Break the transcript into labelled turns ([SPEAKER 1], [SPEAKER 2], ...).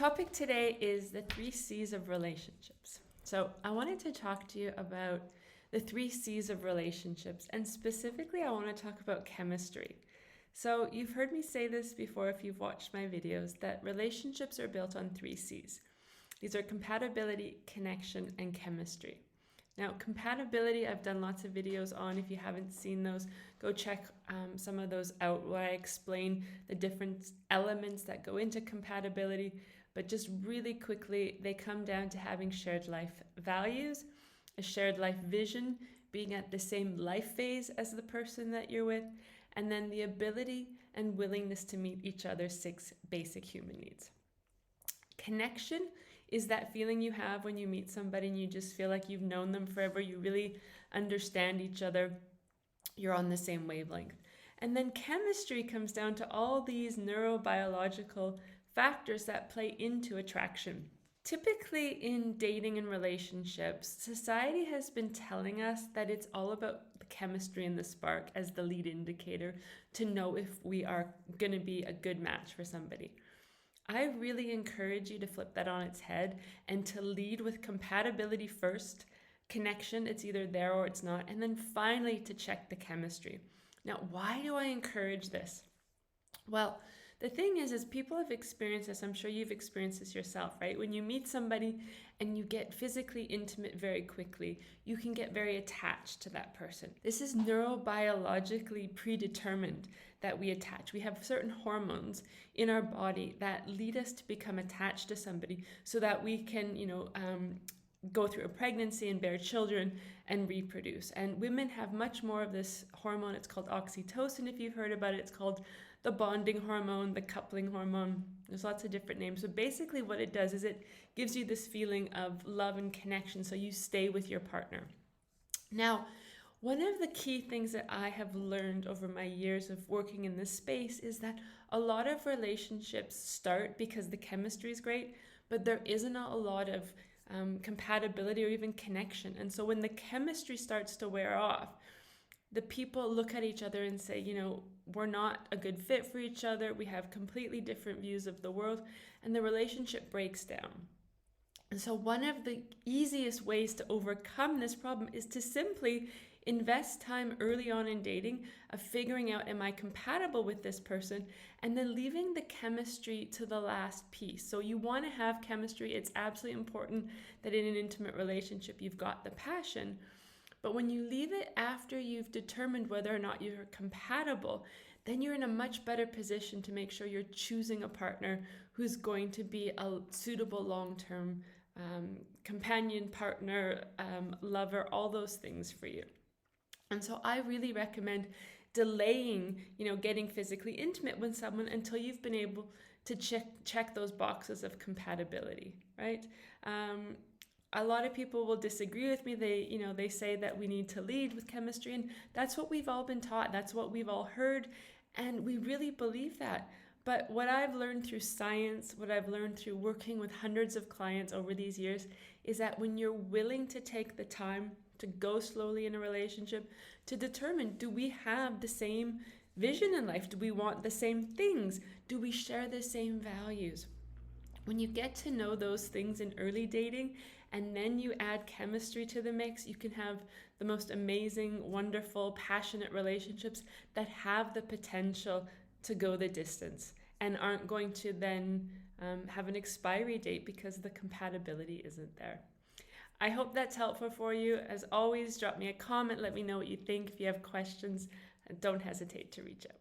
[SPEAKER 1] Topic today is the 3 C's of relationships. So I wanted to talk to you about the 3 C's of relationships, and specifically I want to talk about chemistry. So you've heard me say this before if you've watched my videos, that relationships are built on 3 C's. These are compatibility, connection, and chemistry. Now, compatibility, I've done lots of videos on. If you haven't seen those, go check some of those out where I explain the different elements that go into compatibility. But just really quickly, they come down to having shared life values, a shared life vision, being at the same life phase as the person that you're with, and then the ability and willingness to meet each other's 6 basic human needs. Connection is that feeling you have when you meet somebody and you just feel like you've known them forever. You really understand each other. You're on the same wavelength. And then chemistry comes down to all these neurobiological factors that play into attraction. Typically in dating and relationships, society has been telling us that it's all about the chemistry and the spark as the lead indicator to know if we are going to be a good match for somebody. I really encourage you to flip that on its head and to lead with compatibility first, connection, it's either there or it's not, and then finally to check the chemistry. Now, why do I encourage this? Well, the thing is people have experienced this. I'm sure you've experienced this yourself, right? When you meet somebody and you get physically intimate very quickly, you can get very attached to that person. This is neurobiologically predetermined that we attach. We have certain hormones in our body that lead us to become attached to somebody so that we can, go through a pregnancy and bear children and reproduce. And women have much more of this hormone. It's called oxytocin, if you've heard about it. It's called the bonding hormone, the coupling hormone. There's lots of different names. So basically what it does is it gives you this feeling of love and connection, so you stay with your partner. Now, one of the key things that I have learned over my years of working in this space is that a lot of relationships start because the chemistry is great, but there isn't a lot of compatibility or even connection. And so when the chemistry starts to wear off, the people look at each other and say, we're not a good fit for each other. We have completely different views of the world, and the relationship breaks down. And so one of the easiest ways to overcome this problem is to simply invest time early on in dating of figuring out, am I compatible with this person? And then leaving the chemistry to the last piece. So you want to have chemistry. It's absolutely important that in an intimate relationship, you've got the passion. But when you leave it after you've determined whether or not you're compatible, then you're in a much better position to make sure you're choosing a partner who's going to be a suitable long-term companion, partner, lover, all those things for you. And so I really recommend delaying, getting physically intimate with someone until you've been able to check those boxes of compatibility, right? A lot of people will disagree with me. They say that we need to lead with chemistry, and that's what we've all been taught. That's what we've all heard, and we really believe that. But what I've learned through science, what I've learned through working with hundreds of clients over these years, is that when you're willing to take the time to go slowly in a relationship, to determine, do we have the same vision in life? Do we want the same things? Do we share the same values? When you get to know those things in early dating, and then you add chemistry to the mix, you can have the most amazing, wonderful, passionate relationships that have the potential to go the distance and aren't going to then have an expiry date because the compatibility isn't there. I hope that's helpful for you. As always, drop me a comment. Let me know what you think. If you have questions, don't hesitate to reach out.